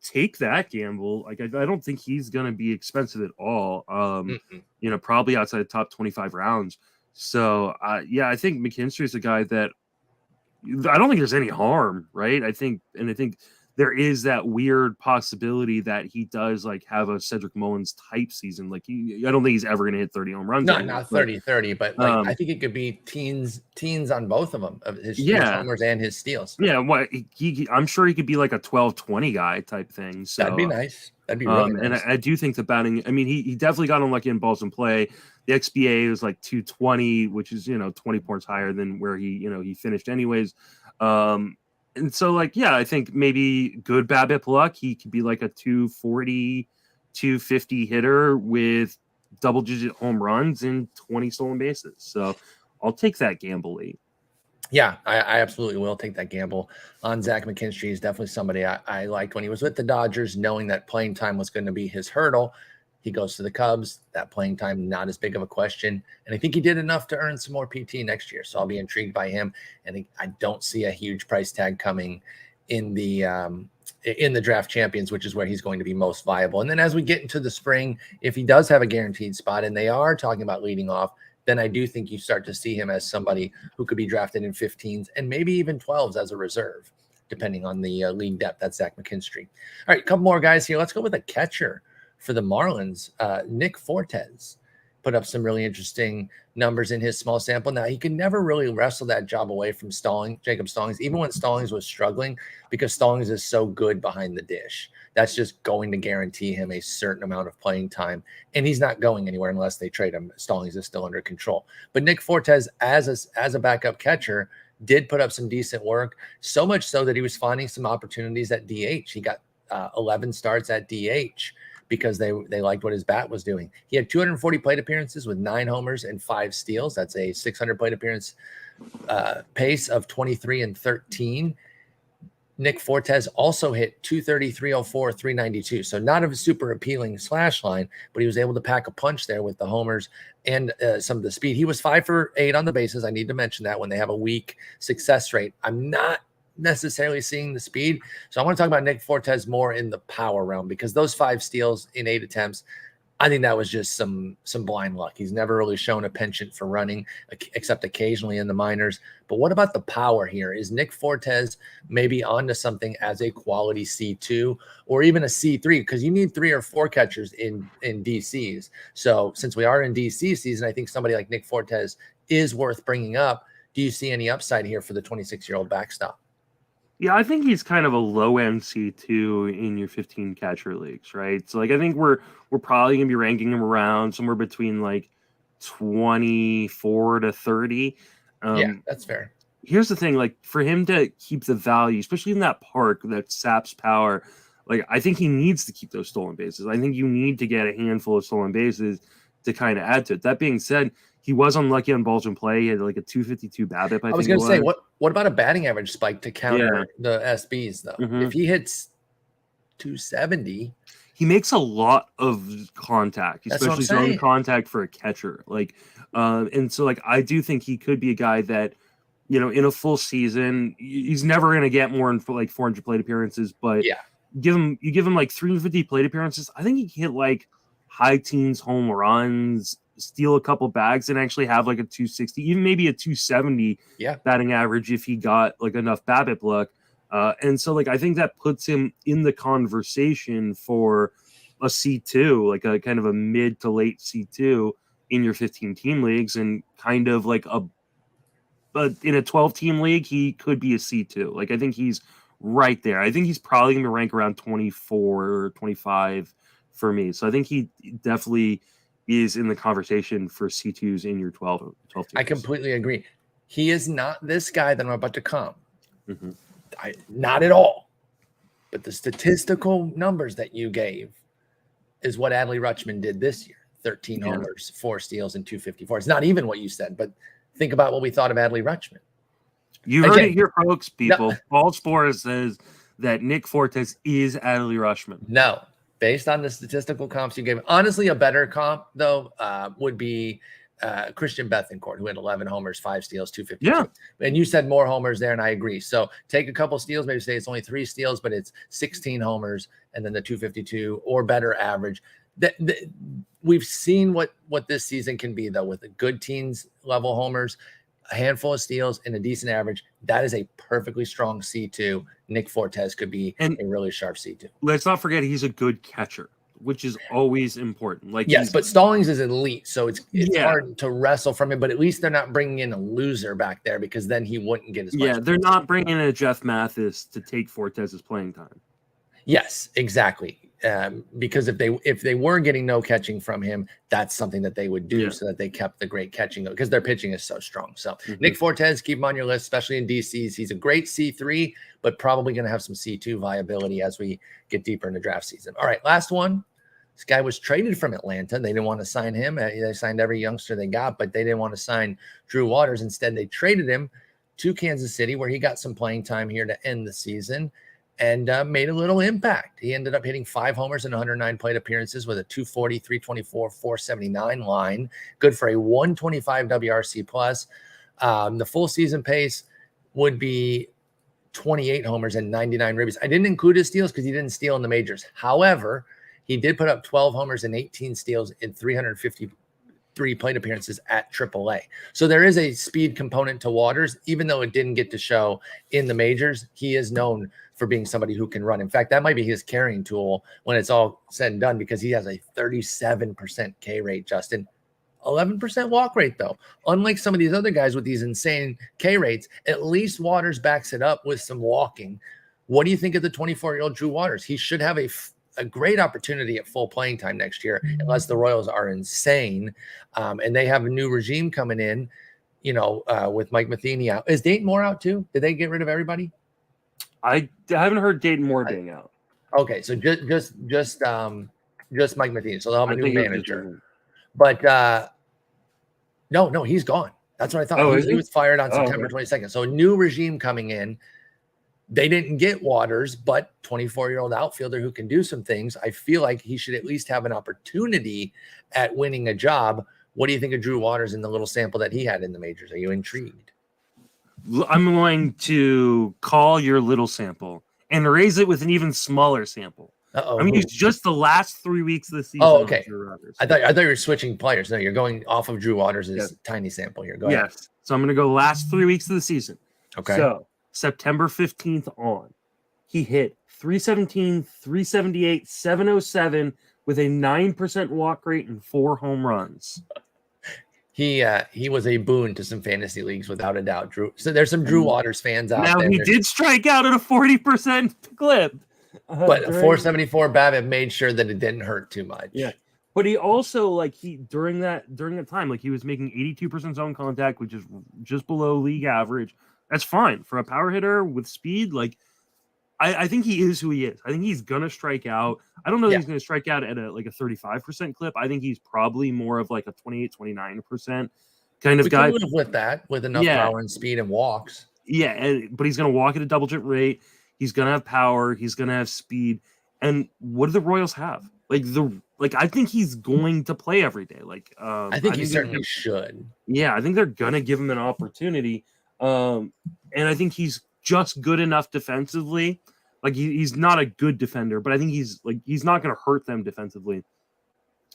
take that gamble. Like I don't think he's going to be expensive at all. Probably outside the top 25 rounds. So I think McKinstry is a guy that I don't think there's any harm, right? I think there is that weird possibility that he does like have a Cedric Mullins type season. Like I don't think he's ever going to hit 30 home runs. Not 30, but like I think it could be teens on both of them, of his homers and his steals. Yeah, I'm sure he could be like a 12-20 guy type thing. So that'd be nice. That'd be really nice. And I do think the batting. I mean, he definitely got unlucky in balls in play. The XBA was like 220, which is 20 points higher than where he finished anyways. And so, I think maybe good BABIP luck. He could be like a 240, 250 hitter with double-digit home runs and 20 stolen bases. So I'll take that gamble late. Yeah, I absolutely will take that gamble on Zach McKinstry. He's definitely somebody I liked when he was with the Dodgers, knowing that playing time was going to be his hurdle. He goes to the Cubs. That playing time, not as big of a question. And I think he did enough to earn some more PT next year. So I'll be intrigued by him. And I don't see a huge price tag coming in the draft champions, which is where he's going to be most viable. And then as we get into the spring, if he does have a guaranteed spot and they are talking about leading off, then I do think you start to see him as somebody who could be drafted in 15s and maybe even 12s as a reserve, depending on the league depth. That's Zach McKinstry. All right, a couple more guys here. Let's go with a catcher for the Marlins. Nick Fortes put up some really interesting numbers in his small sample. Now, he could never really wrestle that job away from Jacob Stallings, even when Stallings was struggling, because Stallings is so good behind the dish. That's just going to guarantee him a certain amount of playing time, and he's not going anywhere unless they trade him. Stallings is still under control. But Nick Fortes, as a backup catcher, did put up some decent work, so much so that he was finding some opportunities at DH. He got 11 starts at DH because they liked what his bat was doing. He had 240 plate appearances with 9 homers and 5 steals. That's a 600 plate appearance pace of 23 and 13. Nick Fortes also hit 230, 304, 392. So not a super appealing slash line, but he was able to pack a punch there with the homers and some of the speed. He was 5 for 8 on the bases. I need to mention that when they have a weak success rate. I'm not necessarily seeing the speed. So I want to talk about Nick Fortes more in the power realm, because those 5 steals in 8 attempts, I think that was just some blind luck. He's never really shown a penchant for running, except occasionally in the minors. But what about the power here? Is Nick Fortes maybe onto something as a quality C2 or even a C3? Because you need 3 or 4 catchers in DCs. So since we are in DC season, I think somebody like Nick Fortes is worth bringing up. Do you see any upside here for the 26-year-old backstop? Yeah, I think he's kind of a low-end C2 in your 15 catcher leagues, right? So, like, I think we're probably going to be ranking him around somewhere between, like, 24 to 30. Yeah, that's fair. Here's the thing, like, for him to keep the value, especially in that park that saps power, like, I think he needs to keep those stolen bases. I think you need to get a handful of stolen bases to kind of add to it. That being said, he was unlucky on balls in play. He had like a 252 BABIP. I was going to say, what about a batting average spike to counter the SBs, though? Mm-hmm. If he hits 270, he makes a lot of contact, especially zone contact for a catcher. Like, and so, like, I do think he could be a guy that, you know, in a full season, he's never going to get more than like 400 plate appearances. But you give him like 350 plate appearances, I think he can hit like high teens home runs, steal a couple bags, and actually have like a 260, even maybe a 270 batting average if he got like enough BABIP luck. And so, like, I think that puts him in the conversation for a C2, like a kind of a mid to late C2 in your 15 team leagues, and kind of like but in a 12 team league, he could be a C2. Like, I think he's right there. I think he's probably going to rank around 24 or 25 for me. So I think he definitely is in the conversation for C2s in your 12 teams. I completely agree. He is not this guy that I'm about to come. Mm-hmm. Not at all. But the statistical numbers that you gave is what Adley Rutschman did this year. 13 homers, 4 steals, and 254. It's not even what you said, but think about what we thought of Adley Rutschman. You heard it here, folks, people. Paul Sporer says that Nick Fortes is Adley Rutschman. No. Based on the statistical comps you gave, honestly, a better comp, though, would be Christian Bethancourt, who had 11 homers, 5 steals, 252. Yeah. And you said more homers there, and I agree. So take a couple steals, maybe say it's only 3 steals, but it's 16 homers, and then the 252 or better average. We've seen what this season can be, though, with the good teens level homers, a handful of steals, and a decent average. That is a perfectly strong C2. Nick Fortes could be a really sharp C2. Let's not forget he's a good catcher, which is always important. Like, yes, but Stallings is elite, so it's hard to wrestle from him. But at least they're not bringing in a loser back there, because then he wouldn't get as much. Yeah, they're not bringing in a Jeff Mathis to take Fortes' playing time. Yes, exactly. Because if they were getting no catching from him, that's something that they would do so that they kept the great catching, because their pitching is so strong. So Nick Fortes, keep him on your list, especially in DCs. He's a great C3, but probably going to have some C2 viability as we get deeper into draft season. All right, last one. This guy was traded from Atlanta. They didn't want to sign him. They signed every youngster they got, but they didn't want to sign Drew Waters. Instead, they traded him to Kansas City, where he got some playing time here to end the season. and made a little impact. He ended up hitting 5 homers and 109 plate appearances with a 240, 324, 479 line. Good for a 125 WRC plus. The full season pace would be 28 homers and 99 ribbies. I didn't include his steals because he didn't steal in the majors. However, he did put up 12 homers and 18 steals in 353 plate appearances at AAA. So there is a speed component to Waters, even though it didn't get to show in the majors. He is known for being somebody who can run. In fact, that might be his carrying tool when it's all said and done, because he has a 37% K rate, Justin. 11% walk rate, though. Unlike some of these other guys with these insane K rates, at least Waters backs it up with some walking. What do you think of the 24-year-old Drew Waters? He should have a great opportunity at full playing time next year, unless the Royals are insane. And they have a new regime coming in, with Mike Matheny out. Is Dayton Moore out too? Did they get rid of everybody? I haven't heard Dayton Moore being out. Okay, so just Mike Matheny. So they'll have a new manager. But no, he's gone. That's what I thought. He was fired on September 22nd. So a new regime coming in. They didn't get Waters, but 24-year-old outfielder who can do some things. I feel like he should at least have an opportunity at winning a job. What do you think of Drew Waters in the little sample that he had in the majors? Are you intrigued? I'm going to call your little sample and raise it with an even smaller sample. I'm going to use just the last 3 weeks of the season. Oh, okay. I thought you were switching players. No, you're going off of Drew Waters' tiny sample here. Go ahead. Yes. So I'm going to go last 3 weeks of the season. Okay. So September 15th on, he hit 317, 378, 707 with a 9% walk rate and 4 home runs. He was a boon to some fantasy leagues without a doubt, Drew. So there's some Drew Waters fans out there. Now he did strike out at a 40% clip. But a 474 BABIP made sure that it didn't hurt too much. Yeah. But he also, during that time, he was making 82% zone contact, which is just below league average. That's fine for a power hitter with speed. I think he is who he is. I think he's gonna strike out. I don't know that he's gonna strike out at a 35% clip. I think he's probably more of a 28, 29% kind of guy. We can live with that, with enough power and speed and walks. Yeah, but he's gonna walk at a double-digit rate. He's gonna have power. He's gonna have speed. And what do the Royals have? I think he's going to play every day. I think he certainly should. Yeah, I think they're gonna give him an opportunity. And I think he's just good enough defensively. He's not a good defender, but I think he's not going to hurt them defensively.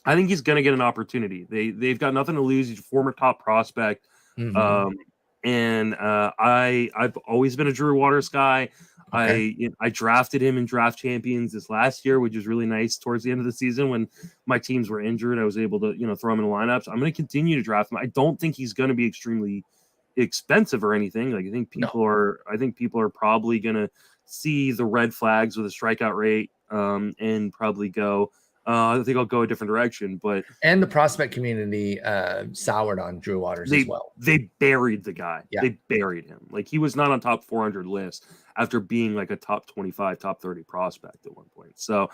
I think he's going to get an opportunity. They've got nothing to lose. He's a former top prospect. Mm-hmm. I've always been a Drew Waters guy. Okay. I drafted him in Draft Champions this last year, which was really nice towards the end of the season when my teams were injured. I was able to, throw him in the lineups. I'm going to continue to draft him. I don't think he's going to be extremely expensive or anything. I think people are probably gonna see the red flags with a strikeout rate and probably go I think I'll go a different direction. And the prospect community soured on Drew Waters as well. They buried the guy. Yeah. They buried him. He was not on top 400 list after being a top 25, top 30 prospect at one point. So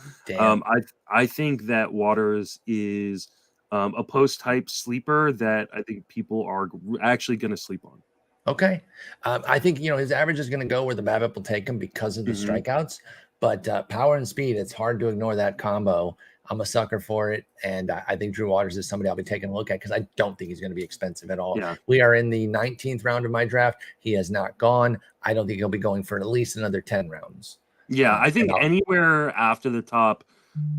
I think that Waters is a post-type sleeper that I think people are actually going to sleep on. Okay. I think, his average is going to go where the BABIP will take him because of the strikeouts. But power and speed, it's hard to ignore that combo. I'm a sucker for it. And I think Drew Waters is somebody I'll be taking a look at because I don't think he's going to be expensive at all. Yeah. We are in the 19th round of my draft. He has not gone. I don't think he'll be going for at least another 10 rounds. Yeah, I think anywhere after the top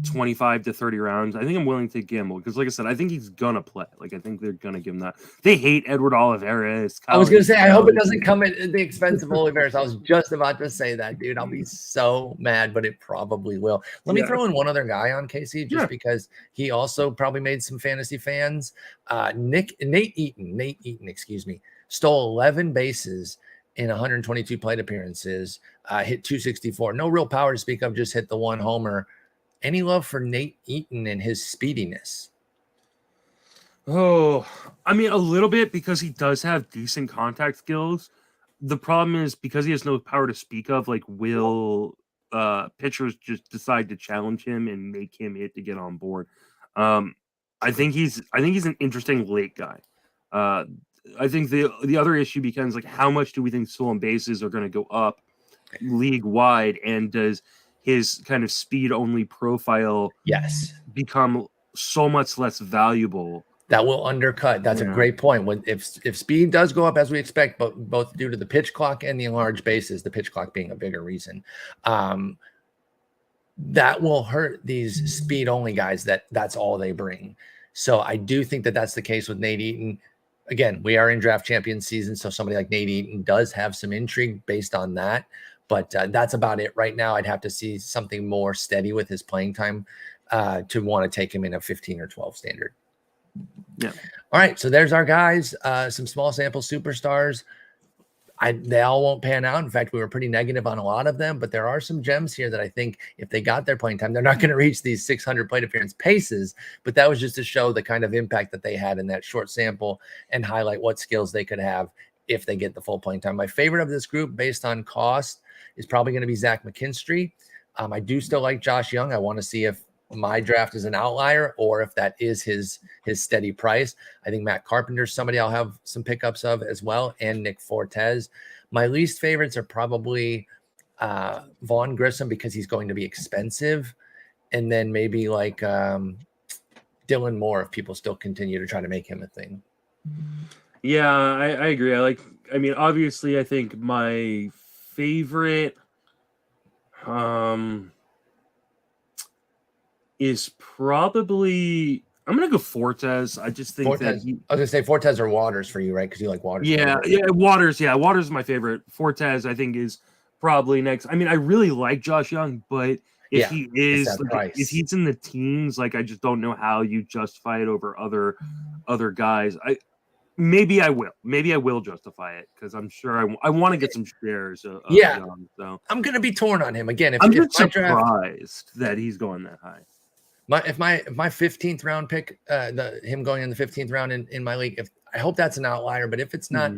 25 to 30 rounds, I think I'm willing to gamble because, like I said, I think he's gonna play. I think they're gonna give him that. They hate Edward Olivares. I was gonna say, I hope it doesn't come at the expense of Olivares. I was just about to say that, dude. I'll be so mad, but it probably will. Let me throw in one other guy on KC just because he also probably made some fantasy fans. Nate Eaton, stole 11 bases in 122 plate appearances, hit 264. No real power to speak of, just hit the one homer. Any love for Nate Eaton and his speediness? Oh, I mean, a little bit because he does have decent contact skills. The problem is because he has no power to speak of, will pitchers just decide to challenge him and make him hit to get on board? I think he's an interesting late guy. I think the other issue becomes how much do we think stolen bases are going to go up league wide, and does his kind of speed only profile become so much less valuable? That will undercut. That's a great point. When if speed does go up as we expect, but both due to the pitch clock and the enlarged bases, the pitch clock being a bigger reason, that will hurt these speed only guys. That's all they bring. So I do think that that's the case with Nate Eaton. Again, we are in draft champion season, so somebody like Nate Eaton does have some intrigue based on that. But that's about it right now. I'd have to see something more steady with his playing time to want to take him in a 15 or 12 standard. Yeah. All right. So there's our guys. Some small sample superstars. They all won't pan out. In fact, we were pretty negative on a lot of them, but there are some gems here that I think if they got their playing time, they're not going to reach these 600 plate appearance paces. But that was just to show the kind of impact that they had in that short sample and highlight what skills they could have if they get the full playing time. My favorite of this group based on cost is probably going to be Zach McKinstry. I do still like Josh Jung. I want to see if my draft is an outlier or if that is his steady price. I think Matt Carpenter is somebody I'll have some pickups of as well, and Nick Fortes. My least favorites are probably Vaughn Grissom because he's going to be expensive, and then maybe like Dylan Moore if people still continue to try to make him a thing. Yeah, I agree. I mean, obviously, I think my favorite is probably, I'm gonna go Fortes. I just think Fortes, I was gonna say Fortes or Waters for you, right? Because you like Waters. Yeah, Waters. Yeah, Waters is my favorite. Fortes, I think, is probably next. I mean, I really like Josh Jung, but if he is, if he's in the teens, like I just don't know how you justify it over other guys. Maybe I will justify it because I'm sure I want to get some shares. Young, so I'm gonna be torn on him again. I'm just surprised that he's going that high. If my 15th round pick, him going in the 15th round in my league, I hope that's an outlier, but if it's not,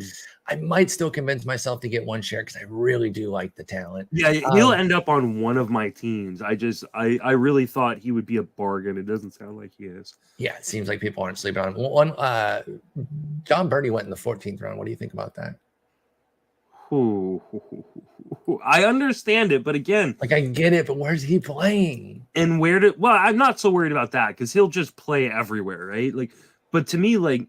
I might still convince myself to get one share because I really do like the talent. Yeah, he'll end up on one of my teams. I really thought he would be a bargain. It doesn't sound like he is. Yeah, it seems like people aren't sleeping on him. John Birdie went in the 14th round. What do you think about that? I understand it, but again, like I get it, but where's he playing? And I'm not so worried about that because he'll just play everywhere, right? Like, but to me, like,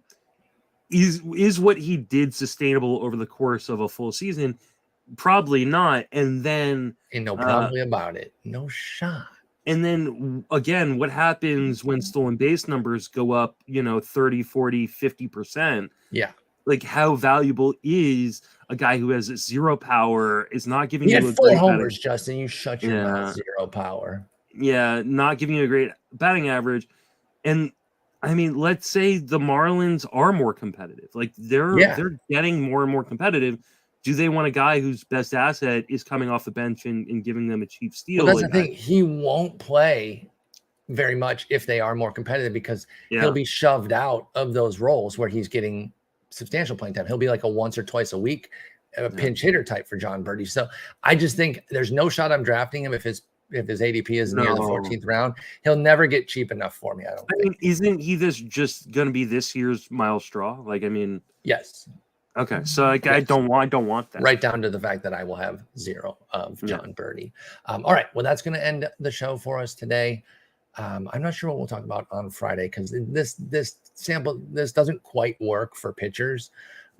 is what he did sustainable over the course of a full season? Probably not. And then probably about it. No shot. And then again, what happens when stolen base numbers go up, 30, 40, 50%? Yeah. Like, how valuable is a guy who has zero power, is not giving you a 4 homers, Justin. You shut your mouth. Zero power. Yeah, not giving you a great batting average. And I mean, let's say the Marlins are more competitive. Like they're getting more and more competitive. Do they want a guy whose best asset is coming off the bench and giving them a cheap steal? Well, that's the thing. He won't play very much if they are more competitive because he'll be shoved out of those roles where he's getting substantial playing time. He'll be like a once or twice a week pinch hitter type for John Birdie. So I just think there's no shot I'm drafting him if his ADP is near the 14th round. He'll never get cheap enough for me. I mean, isn't he just going to be this year's Miles Straw? Like, I mean, yes. Okay, so like I don't want that. Right down to the fact that I will have 0 of John Birdie. All right, well, that's going to end the show for us today. I'm not sure what we'll talk about on Friday because this sample doesn't quite work for pitchers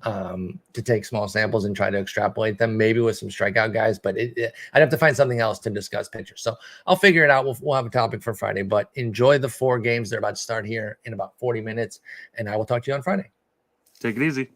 to take small samples and try to extrapolate them. Maybe with some strikeout guys, but I'd have to find something else to discuss pitchers. So I'll figure it out. We'll have a topic for Friday. But enjoy the 4 games. They're about to start here in about 40 minutes, and I will talk to you on Friday. Take it easy.